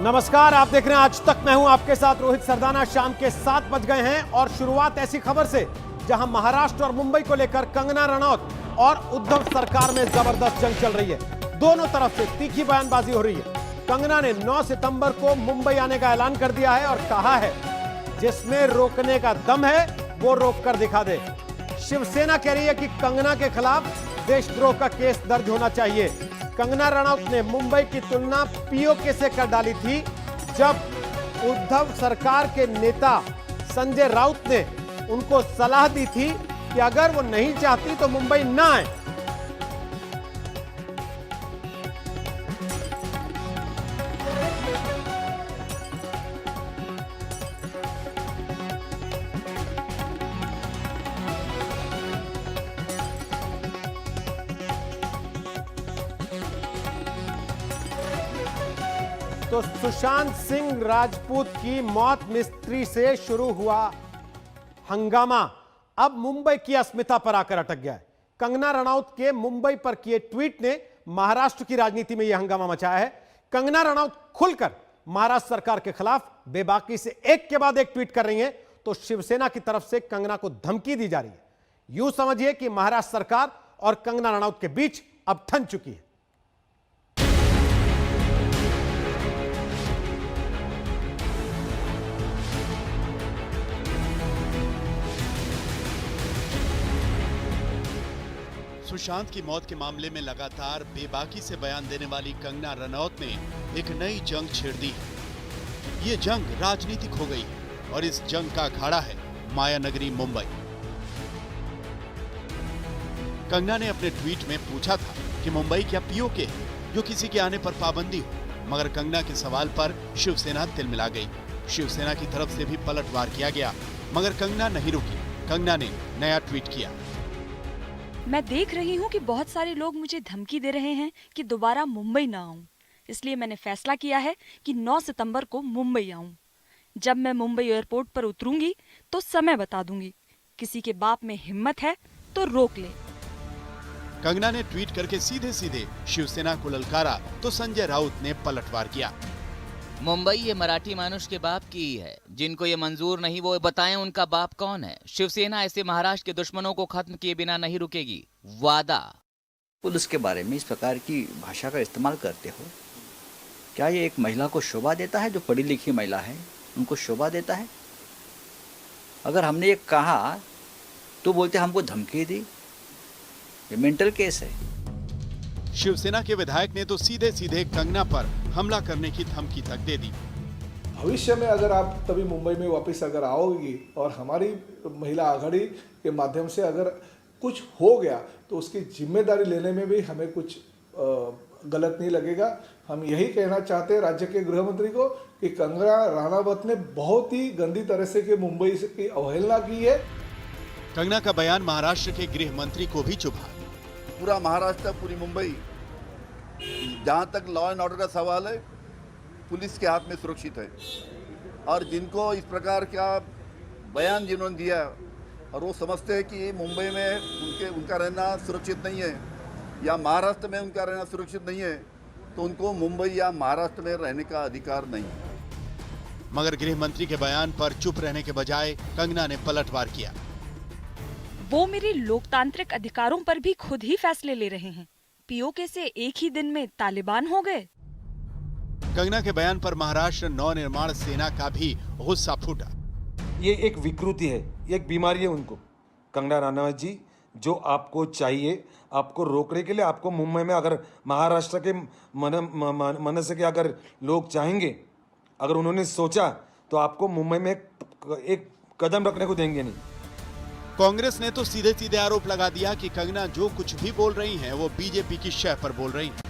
नमस्कार, आप देख रहे हैं आज तक। मैं हूं आपके साथ रोहित सरदाना। शाम के 7 बज गए हैं और शुरुआत ऐसी खबर से जहां महाराष्ट्र और मुंबई को लेकर कंगना रनौत और उद्धव सरकार में जबरदस्त जंग चल रही है। दोनों तरफ से तीखी बयानबाजी हो रही है। कंगना ने 9 सितंबर को मुंबई आने का ऐलान कर दिया है और कहा है जिसमें रोकने का दम है वो रोक कर दिखा दे। शिवसेना कह रही है कि कंगना के खिलाफ देशद्रोह का केस दर्ज होना चाहिए। कंगना रनौत ने मुंबई की तुलना पीओके से कर डाली थी जब उद्धव सरकार के नेता संजय राउत ने उनको सलाह दी थी कि अगर वो नहीं चाहती तो मुंबई ना आए। तो सुशांत सिंह राजपूत की मौत मिस्ट्री से शुरू हुआ हंगामा अब मुंबई की अस्मिता पर आकर अटक गया है। कंगना रनौत के मुंबई पर किए ट्वीट ने महाराष्ट्र की राजनीति में यह हंगामा मचाया है। कंगना रनौत खुलकर महाराष्ट्र सरकार के खिलाफ बेबाकी से एक के बाद एक ट्वीट कर रही हैं, तो शिवसेना की तरफ से कंगना को धमकी दी जा रही है। यूं समझिए कि महाराष्ट्र सरकार और कंगना रनौत के बीच अब ठन चुकी है। सुशांत की मौत के मामले में लगातार बेबाकी से बयान देने वाली कंगना रनौत ने एक नई जंग छेड़ दी है। ये जंग राजनीतिक हो गई है और इस जंग का अखाड़ा है माया नगरी मुंबई। कंगना ने अपने ट्वीट में पूछा था कि मुंबई क्या पीओके है जो किसी के आने पर पाबंदी हो, मगर कंगना के सवाल पर शिवसेना तिलमिला गई। शिवसेना की तरफ से भी पलटवार किया गया, मगर कंगना नहीं रुकी। कंगना ने नया ट्वीट किया। मैं देख रही हूँ कि बहुत सारे लोग मुझे धमकी दे रहे हैं कि दोबारा मुंबई ना आऊं, इसलिए मैंने फैसला किया है कि 9 सितंबर को मुंबई आऊं। जब मैं मुंबई एयरपोर्ट पर उतरूंगी तो समय बता दूंगी। किसी के बाप में हिम्मत है तो रोक ले। कंगना ने ट्वीट करके सीधे सीधे शिवसेना को ललकारा तो संजय राउत ने पलटवार किया। मुंबई ये मराठी मानुष के बाप की ही है। जिनको ये मंजूर नहीं वो बताएं उनका बाप कौन है। शिवसेना ऐसे महाराष्ट्र के दुश्मनों को खत्म किए बिना नहीं रुकेगी, वादा। पुलिस के बारे में इस प्रकार की भाषा का इस्तेमाल करते हो, क्या ये एक महिला को शोभा देता है? जो पढ़ी लिखी महिला है उनको शोभा देता है? अगर हमने ये कहा तो बोलते हमको धमकी दी। ये मेंटल केस है। शिवसेना के विधायक ने तो सीधे सीधे कंगना पर हमला करने की धमकी तक दे दी। भविष्य में अगर आप तभी मुंबई में वापस अगर आओगी और हमारी महिला आघाड़ी के माध्यम से अगर कुछ हो गया तो उसकी जिम्मेदारी लेने में भी हमें कुछ गलत नहीं लगेगा। हम यही कहना चाहते हैं राज्य के गृह मंत्री को कि कंगना रनौत ने बहुत ही गंदी तरह से कि मुंबई की अवहेलना की है। कंगना का बयान महाराष्ट्र के गृह मंत्री को भी चुभा। पूरा महाराष्ट्र, पूरी मुंबई, जहाँ तक लॉ एंड ऑर्डर का सवाल है, पुलिस के हाथ में सुरक्षित है। और जिनको इस प्रकार का बयान जिन्होंने दिया और वो समझते हैं कि मुंबई में उनका रहना सुरक्षित नहीं है या महाराष्ट्र में उनका रहना सुरक्षित नहीं है, तो उनको मुंबई या महाराष्ट्र में रहने का अधिकार नहीं। मगर गृह मंत्री के बयान पर चुप रहने के बजाय कंगना ने पलटवार किया। वो मेरे लोकतांत्रिक अधिकारों पर भी खुद ही फैसले ले रहे हैं। पीओके से एक ही दिन में तालिबान हो गए। कंगना के बयान पर महाराष्ट्र नवनिर्माण सेना का भी गुस्सा फूटा। ये एक विकृति है, ये एक बीमारी है उनको। कंगना रनौत जी, जो आपको चाहिए, आपको रोकने के लिए, आपको मुंबई में अगर महाराष्ट्र के मन से के अगर लोग चाहेंगे, अगर उन्होंने सोचा तो आपको मुंबई में एक कदम रखने को देंगे नहीं। कांग्रेस ने तो सीधे सीधे आरोप लगा दिया कि कंगना जो कुछ भी बोल रही हैं वो बीजेपी की शह पर बोल रही हैं।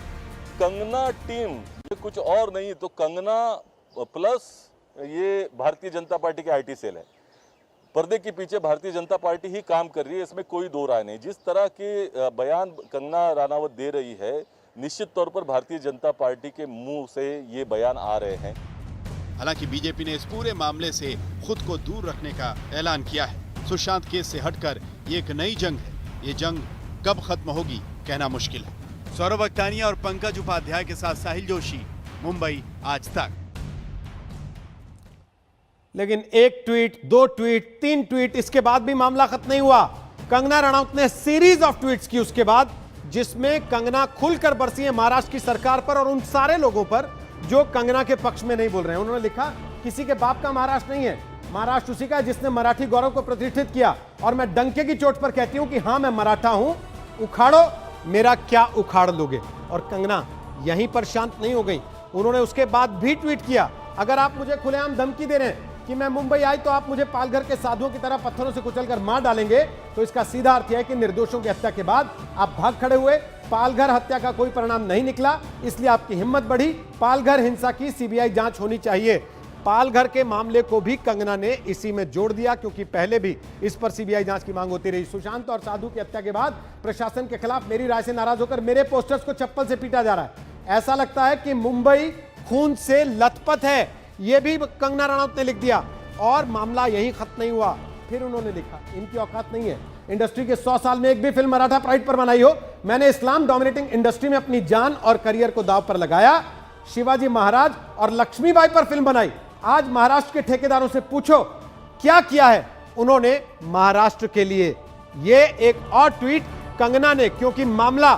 कंगना टीम ये कुछ और नहीं तो कंगना प्लस ये भारतीय जनता पार्टी के आईटी सेल है। पर्दे के पीछे भारतीय जनता पार्टी ही काम कर रही है, इसमें कोई दो राय नहीं। जिस तरह के बयान कंगना रनौत दे रही है, निश्चित तौर पर भारतीय जनता पार्टी के मुंह से ये बयान आ रहे हैं। हालांकि बीजेपी ने इस पूरे मामले से खुद को दूर रखने का ऐलान किया है। सुशांत केस से हटकर ये एक नई जंग है। ये जंग कब खत्म होगी कहना मुश्किल है। सौरभ अख्तानिया और पंकज उपाध्याय के साथ साहिल जोशी, मुंबई आज तक। लेकिन एक ट्वीट, 2 ट्वीट, 3 ट्वीट, इसके बाद भी मामला खत्म नहीं हुआ। कंगना रनौत ने सीरीज ऑफ ट्वीट्स की उसके बाद, जिसमें कंगना खुलकर बरसी है महाराष्ट्र की सरकार पर और उन सारे लोगों पर जो कंगना के पक्ष में नहीं बोल रहे हैं। उन्होंने लिखा, किसी के बाप का महाराष्ट्र नहीं है, महाराष्ट्र उसी का है जिसने मराठी गौरव को प्रतिष्ठित किया, और मैं डंके की चोट पर कहती हूं कि हां मैं मराठा हूं, उखाड़ो मेरा क्या उखाड़ लोगे। और कंगना यहीं पर शांत नहीं हो गई, उन्होंने उसके बाद भी ट्वीट किया, अगर आप मुझे खुलेआम धमकी दे रहे हैं कि मैं मुंबई आई तो आप मुझे पालघर के साधुओं की तरह पत्थरों से कुचलकर मार डालेंगे, तो इसका सीधा अर्थ यह है कि निर्दोषों की हत्या के बाद आप भाग खड़े हुए। पालघर हत्या का कोई परिणाम नहीं निकला, इसलिए आपकी हिम्मत बढ़ी। पालघर हिंसा की सीबीआई जांच होनी चाहिए। पालघर के मामले को भी कंगना ने इसी में जोड़ दिया, क्योंकि पहले भी इस पर सीबीआई जांच की मांग होती रही। सुशांत और साधु की हत्या के बाद प्रशासन के खिलाफ मेरी राय से नाराज होकर मेरे पोस्टर्स को चप्पल से पीटा जा रहा है। ऐसा लगता है कि मुंबई खून से लथपथ है, यह भी कंगना रनौत ने लिख दिया, और मामला यहीं खत्म नहीं हुआ। फिर उन्होंने लिखा, इनकी औकात नहीं है इंडस्ट्री के 100 साल में एक भी फिल्म मराठा प्राइड पर बनाई हो। मैंने इस्लाम डोमिनेटिंग इंडस्ट्री में अपनी जान और करियर को दांव पर लगाया। शिवाजी महाराज और लक्ष्मीबाई पर फिल्म बनाई। आज महाराष्ट्र के ठेकेदारों से पूछो क्या किया है उन्होंने महाराष्ट्र के लिए। यह एक और ट्वीट कंगना ने, क्योंकि मामला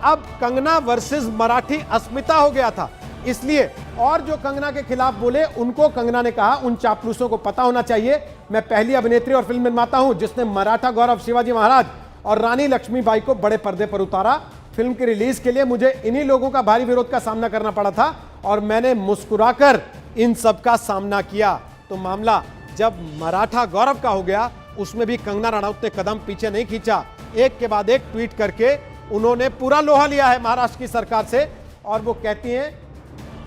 अब कंगना वर्सेस मराठी अस्मिता हो गया था, इसलिए, और जो कंगना के खिलाफ बोले उनको कंगना ने कहा, उन चापलूसों को पता होना चाहिए मैं पहली अभिनेत्री और फिल्म निर्माता हूं जिसने मराठा गौरव शिवाजी महाराज और रानी लक्ष्मीबाई को बड़े पर्दे पर उतारा। फिल्म की रिलीज के लिए मुझे इन्हीं लोगों का भारी विरोध का सामना करना पड़ा था और मैंने मुस्कुराकर इन सब का सामना किया। तो मामला जब मराठा गौरव का हो गया, उसमें भी कंगना रनौत ने कदम पीछे नहीं खींचा। एक के बाद एक ट्वीट करके उन्होंने पूरा लोहा लिया है महाराष्ट्र की सरकार से, और वो कहती हैं,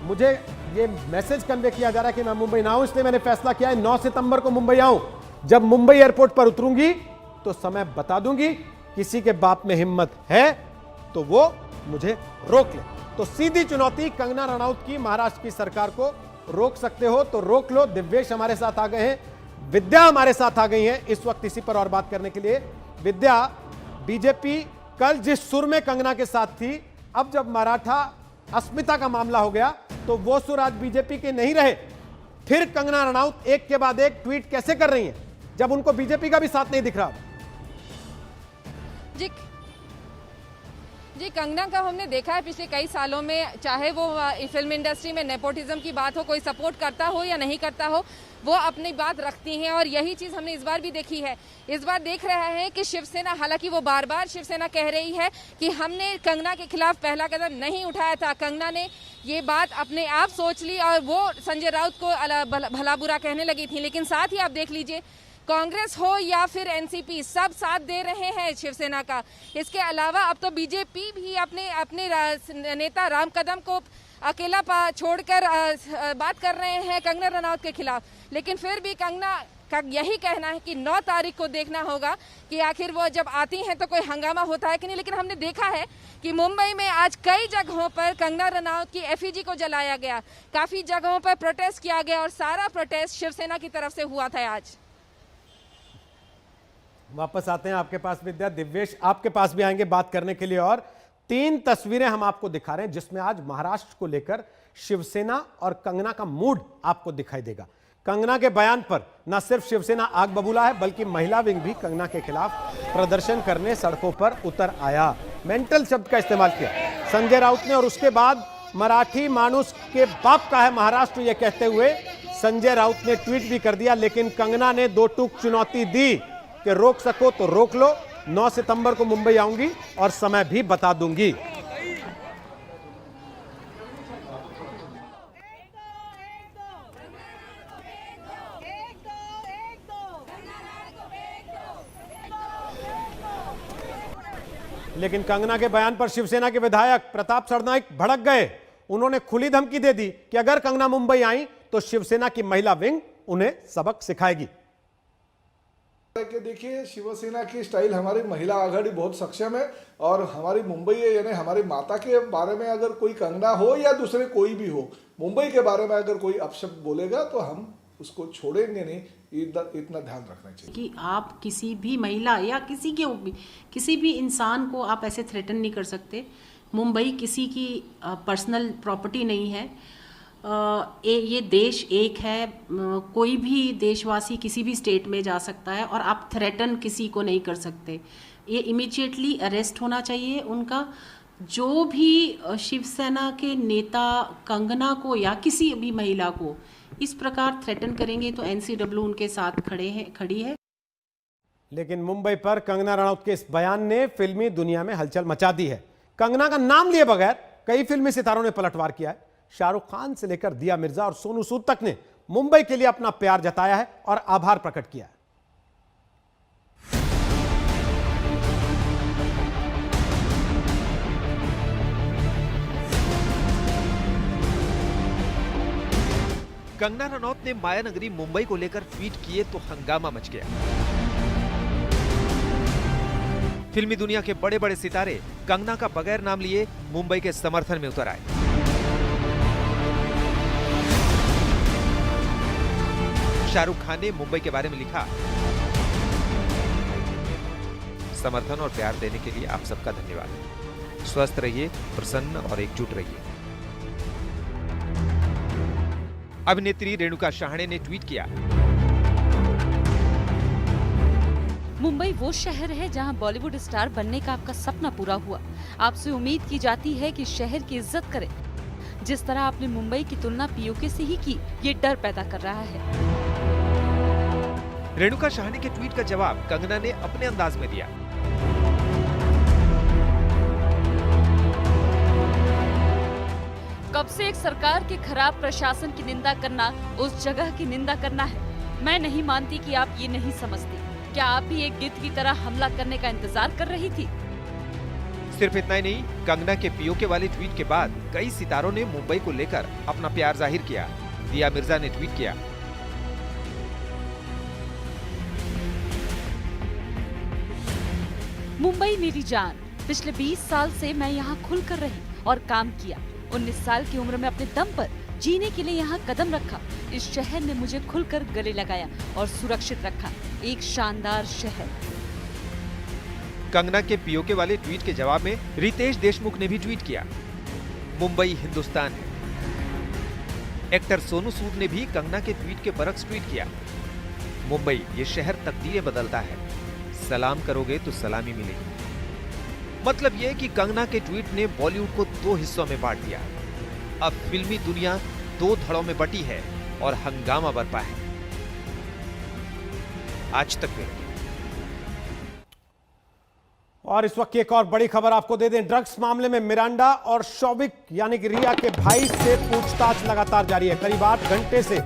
मुझे ये मैसेज कन्वे किया जा रहा है कि मैं मुंबई ना आऊं, इसलिए मैंने फैसला किया है 9 सितंबर को मुंबई आऊं। जब मुंबई एयरपोर्ट पर उतरूंगी तो समय बता दूंगी, किसी के बाप में हिम्मत है तो वो मुझे रोक ले। तो सीधी चुनौती कंगना रनौत की, महाराष्ट्र की सरकार को रोक सकते हो तो रोक लो। दिव्येश हमारे साथ आ गए हैं, विद्या हमारे साथ आ गई हैं इस वक्त इसी पर और बात करने के लिए। विद्या, बीजेपी कल जिस सुर में कंगना के साथ थी, अब जब मराठा अस्मिता का मामला हो गया तो वो सुर आज बीजेपी के नहीं रहे। फिर कंगना रनौत एक के बाद एक ट्वीट कैसे कर रही हैं जब उनको बीजेपी का भी साथ नहीं दिख रहा? जी, कंगना का हमने देखा है पिछले कई सालों में, चाहे वो फिल्म इंडस्ट्री में नेपोटिज्म की बात हो, कोई सपोर्ट करता हो या नहीं करता हो, वो अपनी बात रखती हैं, और यही चीज़ हमने इस बार भी देखी है। इस बार देख रहे हैं कि शिवसेना, हालांकि वो बार बार शिवसेना कह रही है कि हमने कंगना के खिलाफ पहला कदम नहीं उठाया था, कंगना ने ये बात अपने आप सोच ली और वो संजय राउत को भला बुरा कहने लगी थी। लेकिन साथ ही आप देख लीजिए, कांग्रेस हो या फिर एनसीपी, सब साथ दे रहे हैं शिवसेना का। इसके अलावा अब तो बीजेपी भी अपने नेता राम कदम को अकेला छोड़कर बात कर रहे हैं कंगना रनौत के खिलाफ। लेकिन फिर भी कंगना का यही कहना है कि 9 तारीख को देखना होगा कि आखिर वो जब आती हैं तो कोई हंगामा होता है कि नहीं। लेकिन हमने देखा है कि मुंबई में आज कई जगहों पर कंगना रनौत की एफिजी को जलाया गया, काफ़ी जगहों पर प्रोटेस्ट किया गया, और सारा प्रोटेस्ट शिवसेना की तरफ से हुआ था आज। वापस आते हैं आपके पास विद्या। दिव्येश आपके पास भी आएंगे बात करने के लिए, और 3 तस्वीरें हम आपको दिखा रहे हैं जिसमें आज महाराष्ट्र को लेकर शिवसेना और कंगना का मूड आपको दिखाई देगा। कंगना के बयान पर न सिर्फ शिवसेना आग बबूला है, बल्कि महिला विंग भी कंगना के खिलाफ प्रदर्शन करने सड़कों पर उतर आया। मेंटल शब्द का इस्तेमाल किया संजय राउत ने, और उसके बाद मराठी मानुस के बाप का है महाराष्ट्र, यह कहते हुए संजय राउत ने ट्वीट भी कर दिया। लेकिन कंगना ने 2 टूक चुनौती दी कि रोक सको तो रोक लो, 9 सितंबर को मुंबई आऊंगी और समय भी बता दूंगी। लेकिन कंगना के बयान पर शिवसेना के विधायक प्रताप सरनाईक भड़क गए। उन्होंने खुली धमकी दे दी कि अगर कंगना मुंबई आई तो शिवसेना की महिला विंग उन्हें सबक सिखाएगी। कि देखिए, शिवसेना की स्टाइल, हमारी महिला आघाड़ी बहुत सक्षम है, और हमारी मुंबई यानी हमारी माता के बारे में अगर कोई कंगना हो या दूसरे कोई भी हो, मुंबई के बारे में अगर कोई अपशब्द बोलेगा तो हम उसको छोड़ेंगे नहीं। इतना ध्यान रखना चाहिए कि आप किसी भी महिला या किसी भी इंसान को आप ऐसे थ्रेटन नहीं कर सकते। मुंबई किसी की पर्सनल प्रॉपर्टी नहीं है। ये देश एक है, कोई भी देशवासी किसी भी स्टेट में जा सकता है और आप थ्रेटन किसी को नहीं कर सकते। ये इमीडिएटली अरेस्ट होना चाहिए उनका। जो भी शिवसेना के नेता कंगना को या किसी भी महिला को इस प्रकार थ्रेटन करेंगे तो एनसीडब्ल्यू उनके साथ खड़ी है। लेकिन मुंबई पर कंगना रनौत के इस बयान ने फिल्मी दुनिया में हलचल मचा दी है। कंगना का नाम लिए बगैर कई फिल्मी सितारों ने पलटवार किया है। शाहरुख खान से लेकर दिया मिर्जा और सोनू सूद तक ने मुंबई के लिए अपना प्यार जताया है और आभार प्रकट किया है। कंगना रनौत ने माया नगरी मुंबई को लेकर ट्वीट किए तो हंगामा मच गया। फिल्मी दुनिया के बड़े बड़े सितारे कंगना का बगैर नाम लिए मुंबई के समर्थन में उतर आए। शाहरुख खान ने मुंबई के बारे में लिखा, समर्थन और प्यार देने के लिए आप सबका धन्यवाद। स्वस्थ रहिए, प्रसन्न और एकजुट रहिए। अभिनेत्री रेणुका शहाणे ने ट्वीट किया, मुंबई वो शहर है जहां बॉलीवुड स्टार बनने का आपका सपना पूरा हुआ। आपसे उम्मीद की जाती है कि शहर की इज्जत करें। जिस तरह आपने मुंबई की तुलना पीओके से ही की, ये डर पैदा कर रहा है। रेणुका शहाणे के ट्वीट का जवाब कंगना ने अपने अंदाज में दिया। कब से एक सरकार के खराब प्रशासन की निंदा करना उस जगह की निंदा करना है। मैं नहीं मानती कि आप ये नहीं समझती। क्या आप भी एक गिद्ध की तरह हमला करने का इंतजार कर रही थी? सिर्फ इतना ही नहीं, कंगना के पीओके वाले ट्वीट के बाद कई सितारों ने मुंबई को लेकर अपना प्यार जाहिर किया। दिया मिर्जा ने ट्वीट किया, मुंबई मेरी जान, पिछले 20 साल से मैं यहाँ खुलकर रही और काम किया। 19 साल की उम्र में अपने दम पर जीने के लिए यहाँ कदम रखा। इस शहर ने मुझे खुलकर गले लगाया और सुरक्षित रखा। एक शानदार शहर। कंगना के पीओके वाले ट्वीट के जवाब में रितेश देशमुख ने भी ट्वीट किया, मुंबई हिंदुस्तान है। एक्टर सोनू सूद ने भी कंगना के ट्वीट के बरक्स ट्वीट किया, मुंबई ये शहर तकदीरें बदलता है, सलाम करोगे तो सलामी मिलेगी। मतलब यह कि कंगना के ट्वीट ने बॉलीवुड को दो हिस्सों में बांट दिया। अब फिल्मी दुनिया दो धड़ों में बटी है और हंगामा बरपा है। आज तक में। और इस वक्त की एक और बड़ी खबर आपको दे दें। ड्रग्स मामले में मिरांडा और शौविक यानी कि रिया के भाई से पूछताछ लगातार जारी है। करीब 8 घंटे से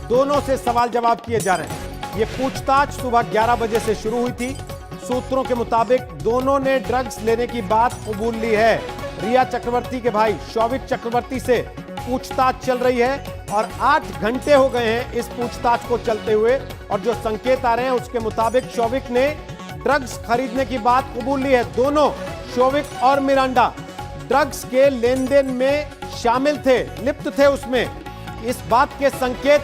दोनों से सवाल जवाब किए जा रहे हैं। ये पूछताछ सुबह 11 बजे से शुरू हुई थी। सूत्रों के मुताबिक दोनों ने ड्रग्स लेने की बात कबूल ली है। रिया चक्रवर्ती के भाई शौविक चक्रवर्ती से पूछताछ चल रही है और 8 घंटे हो गए हैं इस पूछताछ को चलते हुए। और जो संकेत आ रहे हैं उसके मुताबिक शौविक ने ड्रग्स खरीदने की बात कबूल ली है। दोनों शौविक और मिरांडा ड्रग्स के लेन देन में शामिल थे, लिप्त थे उसमें। इस बात के संकेत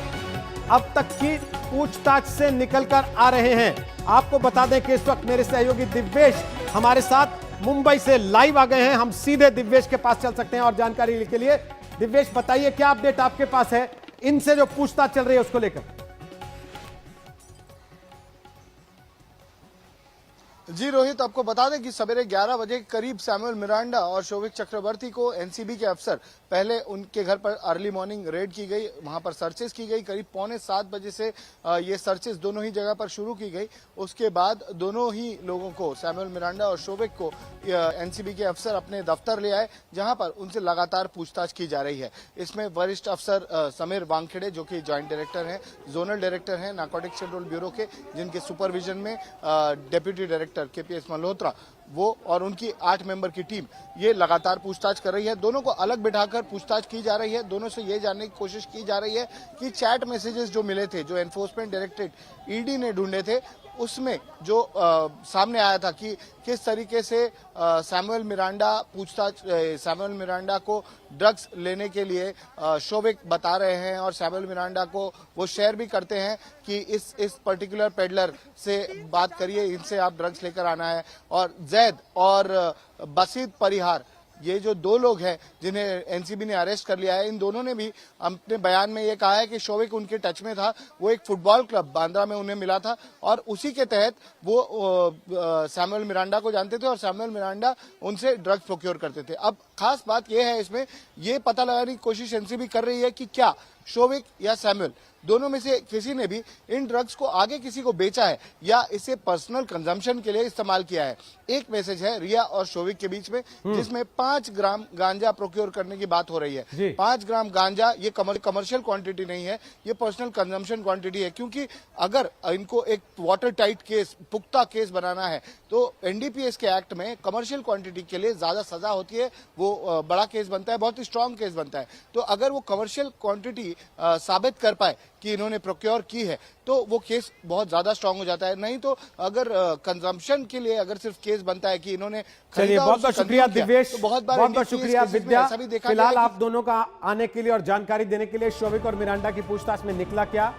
अब तक की पूछताछ से निकलकर आ रहे हैं। आपको बता दें कि इस वक्त मेरे सहयोगी दिव्येश हमारे साथ मुंबई से लाइव आ गए हैं। हम सीधे दिव्येश के पास चल सकते हैं और जानकारी के लिए। दिव्येश बताइए, क्या अपडेट आपके पास है इनसे जो पूछताछ चल रही है उसको लेकर? जी रोहित, आपको बता दें कि सवेरे 11 बजे के करीब सैमुअल मिरांडा और शौविक चक्रवर्ती को एनसीबी के अफसर पहले उनके घर पर अर्ली मॉर्निंग रेड की गई, वहां पर सर्चेस की गई। करीब 6:45 बजे से ये सर्चेस दोनों ही जगह पर शुरू की गई। उसके बाद दोनों ही लोगों को, सैमुअल मिरांडा और शौविक को, एनसीबी के अफसर अपने दफ्तर ले आए, जहां पर उनसे लगातार पूछताछ की जा रही है। इसमें वरिष्ठ अफसर समीर वानखेड़े, जो कि ज्वाइंट डायरेक्टर हैं, जोनल डायरेक्टर हैं नारकोटिक्स कंट्रोल ब्यूरो के, जिनके सुपरविजन में डेप्यूटी डायरेक्टर केपीएस मल्होत्रा, वो और उनकी 8 मेंबर की टीम ये लगातार पूछताछ कर रही है। दोनों को अलग बिठाकर पूछताछ की जा रही है। दोनों से ये जानने की कोशिश की जा रही है कि चैट मैसेजेस जो मिले थे, जो एनफोर्समेंट डायरेक्टरेट ईडी ने ढूंढे थे, उसमें जो सामने आया था कि किस तरीके से सैमुअल मिरांडा को ड्रग्स लेने के लिए शौविक बता रहे हैं और सैमुअल मिरांडा को वो शेयर भी करते हैं कि इस पर्टिकुलर पेडलर से बात करिए, इनसे आप ड्रग्स लेकर आना है। और जैद और बसीत परिहार ये जो दो लोग हैं जिन्हें एनसीबी ने अरेस्ट कर लिया है, इन दोनों ने भी अपने बयान में ये कहा है कि शोविक उनके टच में था। वो एक फुटबॉल क्लब बांद्रा में उन्हें मिला था और उसी के तहत वो सैमुअल मिरांडा को जानते थे और सैमुअल मिरांडा उनसे ड्रग्स प्रोक्योर करते थे। अब खास बात यह है, इसमें ये पता लगाने की कोशिश एनसीबी कर रही है कि क्या शोविक या सैमुअल दोनों में से किसी ने भी इन ड्रग्स को आगे किसी को बेचा है या इसे पर्सनल कंजम्पशन के लिए इस्तेमाल किया है। एक मैसेज है रिया और शोविक के बीच में, जिसमें 5 ग्राम गांजा प्रोक्योर करने की बात हो रही है। 5 ग्राम गांजा ये कमर्शियल क्वांटिटी नहीं है, ये पर्सनल कंजम्पशन क्वांटिटी है। क्योंकि अगर इनको एक वाटर टाइट केस, पुख्ता केस बनाना है तो एनडीपीएस के एक्ट में कमर्शियल क्वांटिटी के लिए ज्यादा सजा होती है, वो बड़ा केस बनता है, बहुत ही स्ट्रांग केस बनता है। तो अगर वो कमर्शियल क्वांटिटी साबित कर पाए कि इन्होंने प्रोक्योर की है तो वो केस बहुत ज्यादा स्ट्रांग हो जाता है। नहीं तो अगर कंजम्पशन के लिए अगर सिर्फ केस बनता है कि इन्होंने, चलिए बहुत बहुत शुक्रिया दिव्येश, तो बहुत बहुत शुक्रिया विद्या। फिलहाल आप कि दोनों का आने के लिए और जानकारी देने के लिए। शोविक और मिरांडा की पूछताछ में निकला क्या?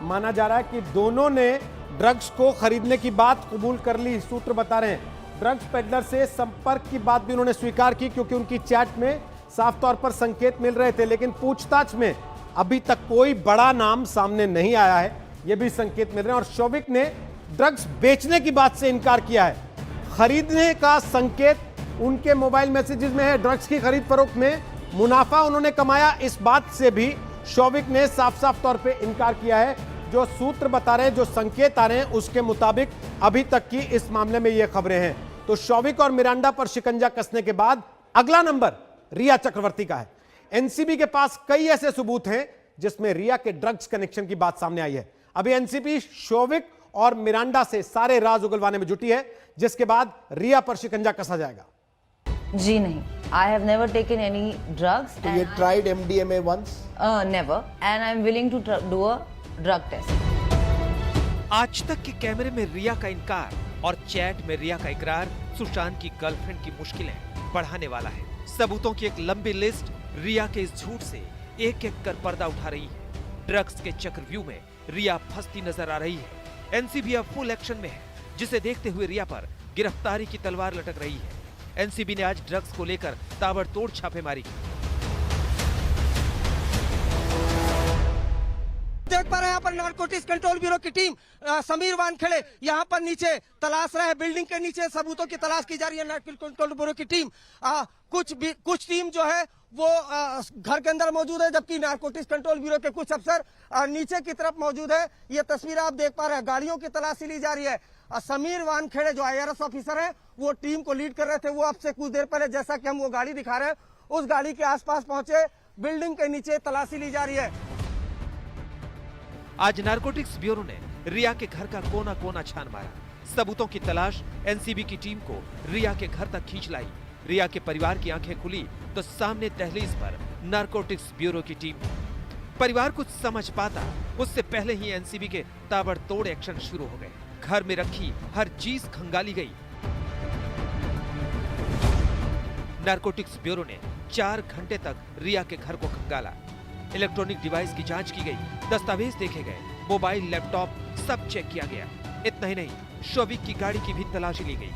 माना जा रहा है कि दोनों ने ड्रग्स को खरीदने की बात कबूल कर ली। सूत्र बता रहे हैं ड्रग्स पेडलर से संपर्क की बात भी उन्होंने स्वीकार की, क्योंकि उनकी चैट में साफ तौर पर संकेत मिल रहे थे। लेकिन पूछताछ में अभी तक कोई बड़ा नाम सामने नहीं आया है, यह भी संकेत मिल रहे हैं। और शोविक ने ड्रग्स बेचने की बात से इनकार किया है। खरीदने का संकेत उनके मोबाइल मैसेजेस में है। ड्रग्स की खरीद फरोख्त में मुनाफा उन्होंने कमाया, इस बात से भी शोविक ने साफ साफ तौर पे इनकार किया है। जो सूत्र बता रहे हैं, जो संकेत आ रहे हैं, उसके मुताबिक अभी तक की इस मामले में ये खबरें हैं। तो शोविक और मिरांडा पर शिकंजा कसने के बाद अगला नंबर रिया चक्रवर्ती का है। एनसीबी के पास कई ऐसे सबूत हैं जिसमें रिया के ड्रग्स कनेक्शन की बात सामने आई है। अभी एनसीबी शोविक और मिरांडा से सारे राज उगलवाने में जुटी है, जिसके बाद रिया पर शिकंजा कसा जाएगा। जी नहीं, I have never taken any drugs. You tried MDMA once? Never, and I'm willing to do a drug test. आज तक के कैमरे में रिया का इनकार और चैट में रिया का इकरार सुशांत की गर्लफ्रेंड की मुश्किलें बढ़ाने वाला है। सबूतों की एक लंबी लिस्ट रिया के इस झूठ से एक एक कर पर्दा उठा रही है। ड्रग्स के चक्रव्यूह में रिया फंसती नजर आ रही है। एनसीबी अब फुल एक्शन में है, जिसे देखते हुए रिया पर गिरफ्तारी की तलवार लटक रही है। एनसीबी ने आज ड्रग्स को लेकर ताबड़तोड़ छापेमारी की। देख पा रहे हैं यहाँ पर नारकोटिक्स कंट्रोल ब्यूरो की टीम समीर वानखेड़े यहाँ पर नीचे तलाश रहे हैं। बिल्डिंग के नीचे सबूतों की तलाश की जा रही है। नारकोटिक्स कंट्रोल ब्यूरो की टीम कुछ टीम जो है वो घर के अंदर मौजूद है, जबकि नारकोटिक्स कंट्रोल ब्यूरो के कुछ अफसर नीचे की तरफ मौजूद है। ये तस्वीर आप देख पा रहे हैं, गाड़ियों की तलाशी ली जा रही है। समीर वानखेड़े जो IRS ऑफिसर है वो टीम को लीड कर रहे थे। वो अब से कुछ देर पहले, जैसा कि हम वो गाड़ी दिखा रहे हैं, उस गाड़ी के आसपास पहुंचे। बिल्डिंग के नीचे तलाशी ली जा रही है। आज नारकोटिक्स ब्यूरो ने रिया के घर का कोना कोना छान मारा। सबूतों की तलाश एनसीबी की टीम को रिया के घर तक खींच लाई। रिया के परिवार की आंखें खुली तो सामने दहलीज पर नारकोटिक्स ब्यूरो की टीम। परिवार कुछ समझ पाता उससे पहले ही एनसीबी के ताबड़तोड़ एक्शन शुरू हो गए। घर में रखी हर चीज खंगाली गई। नारकोटिक्स ब्यूरो ने 4 घंटे तक रिया के घर को खंगाला। इलेक्ट्रॉनिक डिवाइस की जांच की गई, दस्तावेज देखे गए, मोबाइल, लैपटॉप सब चेक किया गया। इतना ही नहीं, शोविक की गाड़ी की भी तलाशी ली गई।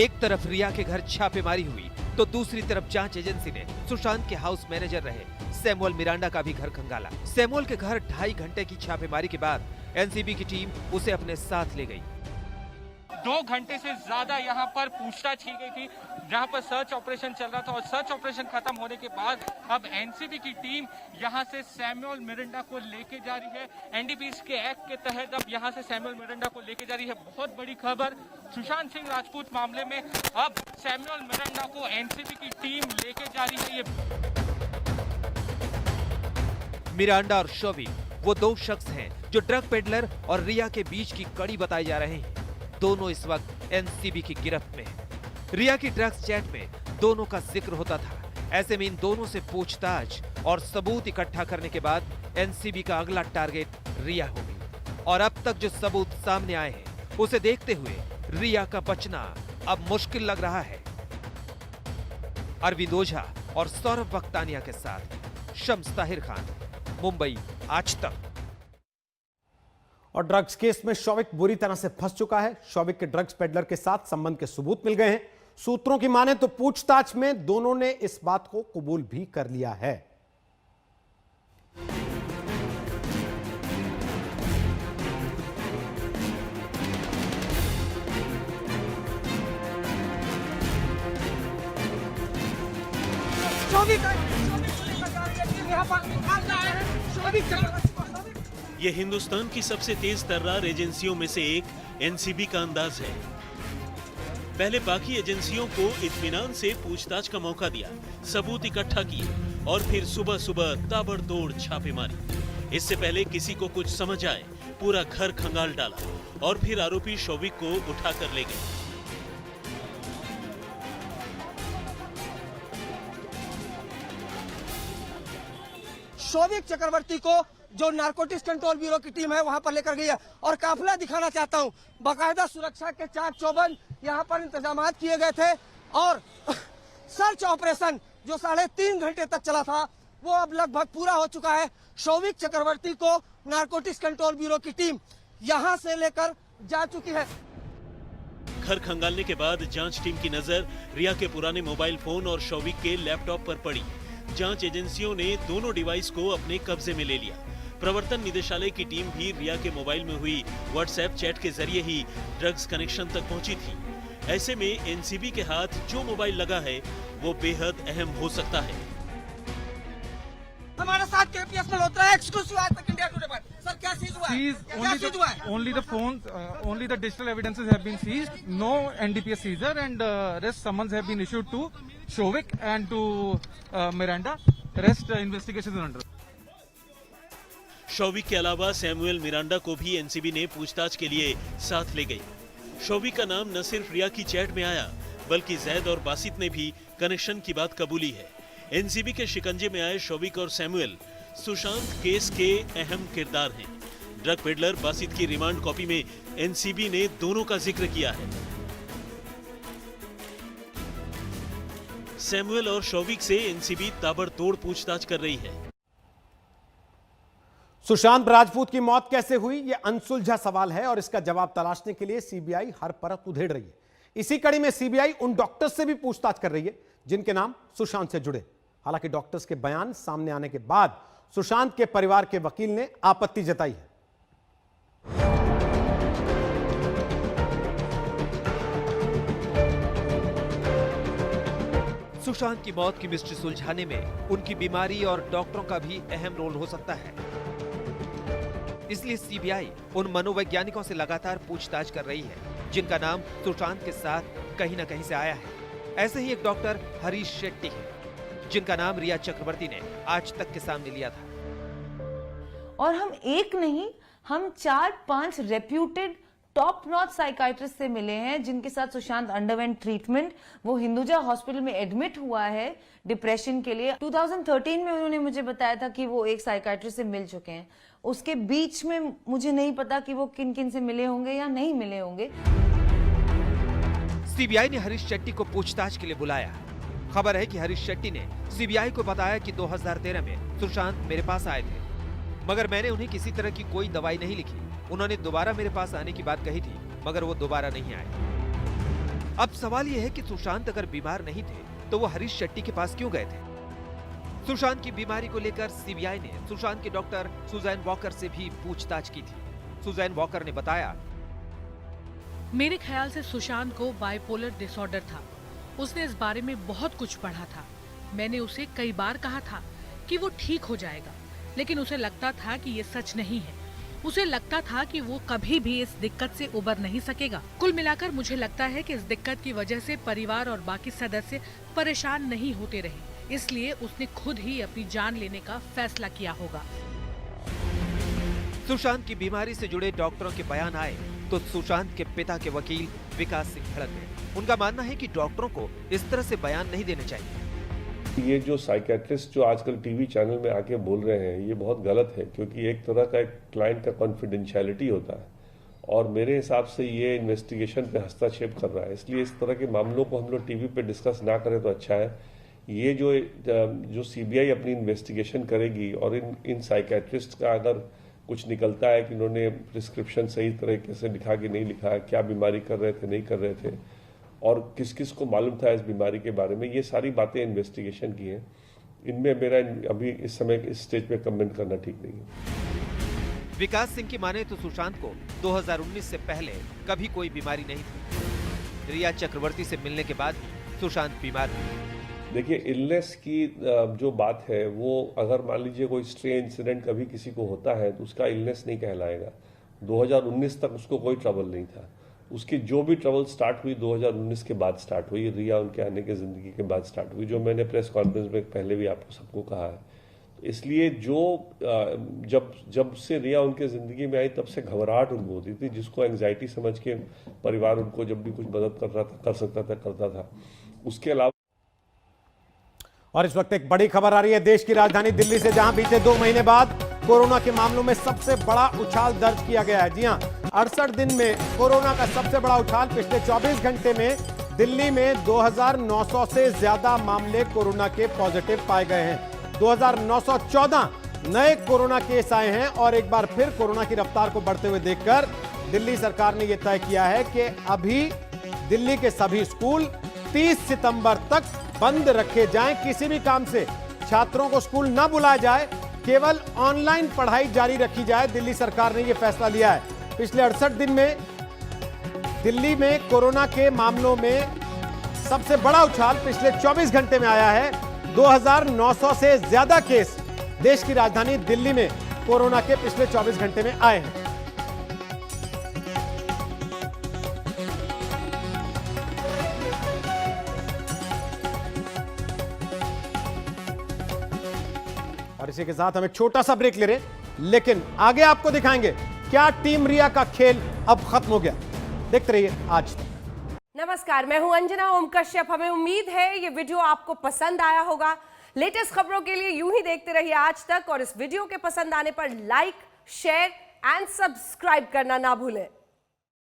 एक तरफ रिया के घर छापेमारी हुई तो दूसरी तरफ जांच एजेंसी ने सुशांत के हाउस मैनेजर रहे सैमुअल मिरांडा का भी घर खंगाला। सैमुअल के घर 2.5 घंटे की छापेमारी के बाद एनसीबी की टीम उसे अपने साथ ले गई। 2 घंटे से ज्यादा यहाँ पर पूछताछ की गई थी, जहाँ पर सर्च ऑपरेशन चल रहा था। और सर्च ऑपरेशन खत्म होने के बाद अब एनसीबी की टीम यहाँ से सैमुअल मिरांडा को लेके जा रही है। एनडीपीएस के एक्ट के तहत अब यहाँ से सैमुअल मिरांडा को लेके जा रही है। बहुत बड़ी खबर, सुशांत सिंह राजपूत मामले में अब सैमुअल मिरांडा को एनसीबी की टीम लेके जा रही है। ये मिरांडा और शोविक वो 2 शख्स हैं जो ड्रग पेडलर और रिया के बीच की कड़ी बताए जा रहे हैं। दोनों इस वक्त एनसीबी की गिरफ्त में हैं। रिया की ड्रग्स चैट में दोनों का जिक्र होता था। ऐसे में इन दोनों से पूछताछ और सबूत इकट्ठा करने के बाद एनसीबी का अगला टारगेट रिया होगी। और अब तक जो सबूत सामने आए हैं उसे देखते हुए रिया का बचना अब मुश्किल लग रहा है। अरविंद ओझा और सौरभ वक्तानिया के साथ शम्स ताहिर खान, मुंबई आज तक। और ड्रग्स केस में शोविक बुरी तरह से फंस चुका है। शोविक के ड्रग्स पेडलर के साथ संबंध के सबूत मिल गए हैं। सूत्रों की माने तो पूछताछ में दोनों ने इस बात को कबूल भी कर लिया है। ये हिंदुस्तान की सबसे तेज तर्रार एजेंसियों में से एक एनसीबी का अंदाज है। पहले बाकी एजेंसियों को इत्मीनान से पूछताछ का मौका दिया, सबूत इकट्ठा किए और फिर सुबह सुबह ताबड़तोड़ छापे मारी। इससे पहले किसी को कुछ समझ आए, पूरा घर खंगाल डाला और फिर आरोपी शौविक को उठाकर ले गए। शौविक चक्रवर्ती को जो नारकोटिक्स कंट्रोल ब्यूरो की टीम है वहां पर लेकर गई है और काफिला दिखाना चाहता हूं। बाकायदा सुरक्षा के चाक चौबंद यहां पर इंतजाम किए गए थे और सर्च ऑपरेशन जो 3.5 घंटे तक चला था वो अब लगभग पूरा हो चुका है। शौविक चक्रवर्ती को नारकोटिक्स कंट्रोल ब्यूरो की टीम यहां से लेकर जा चुकी है। घर खंगालने के बाद जांच टीम की नजर रिया के पुराने मोबाइल फोन और शौविक के लैपटॉप पर पड़ी। जांच एजेंसियों ने दोनों डिवाइस को अपने कब्जे में ले लिया। प्रवर्तन निदेशालय की टीम भी रिया के मोबाइल में हुई व्हाट्सएप चैट के जरिए ही ड्रग्स कनेक्शन तक पहुंची थी। ऐसे में एनसीबी के हाथ जो मोबाइल लगा है वो बेहद अहम हो सकता है। हमारे साथ केपीएस मल्होत्रा एक्सक्लूसिव आज तक इंडिया टुडे पर। सर क्या सीज हुआ है? Only the phones, only the digital evidences have been seized. No NDPS seizure and rest summons have been issued to Shovik and to Miranda. Rest investigations are under. Showik के अलावा Samuel Miranda को भी NCB ने पूछताछ के लिए साथ ले गई। शौविक का नाम न सिर्फ रिया की चैट में आया बल्कि जैद और बासित ने भी कनेक्शन की बात कबूली है। एनसीबी के शिकंजे में आए शौविक और सैमुअल सुशांत केस के अहम किरदार हैं। ड्रग पेडलर बासित की रिमांड कॉपी में एनसीबी ने दोनों का जिक्र किया है। सैमुअल और शौविक से एनसीबी ताबड़तोड़ पूछताछ कर रही है। सुशांत राजपूत की मौत कैसे हुई, यह अनसुलझा सवाल है और इसका जवाब तलाशने के लिए सीबीआई हर परत उधेड़ रही है। इसी कड़ी में सीबीआई उन डॉक्टर्स से भी पूछताछ कर रही है जिनके नाम सुशांत से जुड़े। हालांकि डॉक्टर्स के बयान सामने आने के बाद सुशांत के परिवार के वकील ने आपत्ति जताई है। सुशांत की मौत की मिस्ट्री सुलझाने में उनकी बीमारी और डॉक्टरों का भी अहम रोल हो सकता है। इसलिए सीबीआई उन मनोवैज्ञानिकों से लगातार पूछताछ कर रही है जिनका नाम सुशांत के साथ कहीं न कहीं से आया है। ऐसे ही एक डॉक्टर हरीश शेट्टी है जिनका नाम रिया चक्रवर्ती ने आज तक के सामने लिया था। और हम एक नहीं, हम 4-5 रेप्यूटेड टॉप नॉच साइकाइट्रिस्ट से मिले हैं जिनके साथ सुशांत अंडरवेंट ट्रीटमेंट। वो हिंदुजा हॉस्पिटल में एडमिट हुआ है डिप्रेशन के लिए। 2013 में उन्होंने मुझे बताया था कि वो एक साइकाइट्रिस्ट से मिल चुके हैं। उसके बीच में मुझे नहीं पता कि वो किन किन से मिले होंगे या नहीं मिले होंगे। सीबीआई ने हरीश शेट्टी को पूछताछ के लिए बुलाया। खबर है कि हरीश शेट्टी ने सीबीआई को बताया कि 2013 में सुशांत मेरे पास आए थे, मगर मैंने उन्हें किसी तरह की कोई दवाई नहीं लिखी। उन्होंने दोबारा मेरे पास आने की बात कही थी मगर वो दोबारा नहीं आए। अब सवाल ये है कि सुशांत अगर बीमार नहीं थे तो वो हरीश शेट्टी के पास क्यों गए थे? सुशांत की बीमारी को लेकर सीबीआई ने सुशांत के डॉक्टर सुजैन वॉकर से भी पूछताछ की थी। सुजैन वॉकर ने बताया, मेरे ख्याल से सुशांत को बाइपोलर डिसऑर्डर था। उसने इस बारे में बहुत कुछ पढ़ा था। मैंने उसे कई बार कहा था कि वो ठीक हो जाएगा, लेकिन उसे लगता था कि ये सच नहीं है। उसे लगता था कि वो कभी भी इस दिक्कत से उबर नहीं सकेगा। कुल मिलाकर मुझे लगता है कि इस दिक्कत की वजह से परिवार और बाकी सदस्य परेशान नहीं होते रहे, इसलिए उसने खुद ही अपनी जान लेने का फैसला किया होगा। सुशांत की बीमारी से जुड़े डॉक्टरों के बयान आए तो सुशांत के पिता के वकील विकास सिंह भड़क गए। उनका मानना है कि डॉक्टरों को इस तरह से बयान नहीं देने चाहिए। ये जो साइकेट्रिस्ट जो आजकल टीवी चैनल में आके बोल रहे हैं ये बहुत गलत है, क्योंकि एक तरह का एक क्लाइंट का कॉन्फिडेंशियलिटी होता है और मेरे हिसाब से ये इन्वेस्टिगेशन पे हस्तक्षेप कर रहा है। इसलिए इस तरह के मामलों को हम लोग टीवी पे डिस्कस ना करें तो अच्छा है। ये जो सीबीआई अपनी इन्वेस्टिगेशन करेगी और इन साइकेट्रिस्ट का अगर कुछ निकलता है कि उन्होंने प्रिस्क्रिप्शन सही तरीके से लिखा कि नहीं लिखा, क्या बीमारी कर रहे थे नहीं कर रहे थे, और किस किस को मालूम था इस बीमारी के बारे में, ये सारी बातें इन्वेस्टिगेशन की हैं। इनमें मेरा अभी इस समय इस स्टेज पे कमेंट करना ठीक नहीं है। विकास सिंह की माने तो सुशांत को 2019 से पहले कभी कोई बीमारी नहीं थी। रिया चक्रवर्ती से मिलने के बाद सुशांत बीमार हुए। देखिए, इलनेस की जो बात है वो अगर मान लीजिए कोई स्ट्रेन इंसिडेंट कभी किसी को होता है तो उसका इलनेस नहीं कहलाएगा। 2019 तक उसको कोई ट्रबल नहीं था। उसकी जो भी ट्रबल स्टार्ट हुई 2019 के बाद स्टार्ट हुई, रिया उनके आने के ज़िंदगी के बाद स्टार्ट हुई, जो मैंने प्रेस कॉन्फ्रेंस में पहले भी आपको सबको कहा है। इसलिए जब से रिया उनके ज़िंदगी में आई तब से घबराहट उनको होती थी, जिसको एंग्जाइटी समझ के परिवार उनको जब भी कुछ मदद कर सकता था करता था। उसके अलावा और इस वक्त एक बड़ी खबर आ रही है देश की राजधानी दिल्ली से, जहां बीते 2 महीने बाद कोरोना के मामलों में सबसे बड़ा उछाल दर्ज किया गया है। जी हां, 68 दिन में कोरोना का सबसे बड़ा उछाल। पिछले 24 घंटे में दिल्ली में 2900 से ज्यादा मामले कोरोना के पॉजिटिव पाए गए हैं। 2914 नए कोरोना केस आए हैं और एक बार फिर कोरोना की रफ्तार को बढ़ते हुए देखकर दिल्ली सरकार ने यह तय किया है कि अभी दिल्ली के सभी स्कूल 30 सितंबर तक बंद रखे जाएं। किसी भी काम से छात्रों को स्कूल न बुलाया जाए, केवल ऑनलाइन पढ़ाई जारी रखी जाए। दिल्ली सरकार ने यह फैसला लिया है। पिछले 68 दिन में दिल्ली में कोरोना के मामलों में सबसे बड़ा उछाल पिछले 24 घंटे में आया है। 2900 से ज्यादा केस देश की राजधानी दिल्ली में कोरोना के पिछले 24 घंटे में आए हैं। और इसी के साथ हम एक छोटा सा ब्रेक ले रहे हैं, लेकिन आगे आपको दिखाएंगे क्या टीम रिया का खेल अब खत्म हो गया। देखते रहिए आज तक। नमस्कार, मैं हूं अंजना ओम कश्यप। हमें उम्मीद है ये वीडियो आपको पसंद आया होगा। लेटेस्ट खबरों के लिए यूं ही देखते रहिए आज तक, और इस वीडियो के पसंद आने पर लाइक, शेयर एंड सब्सक्राइब करना ना भूलें।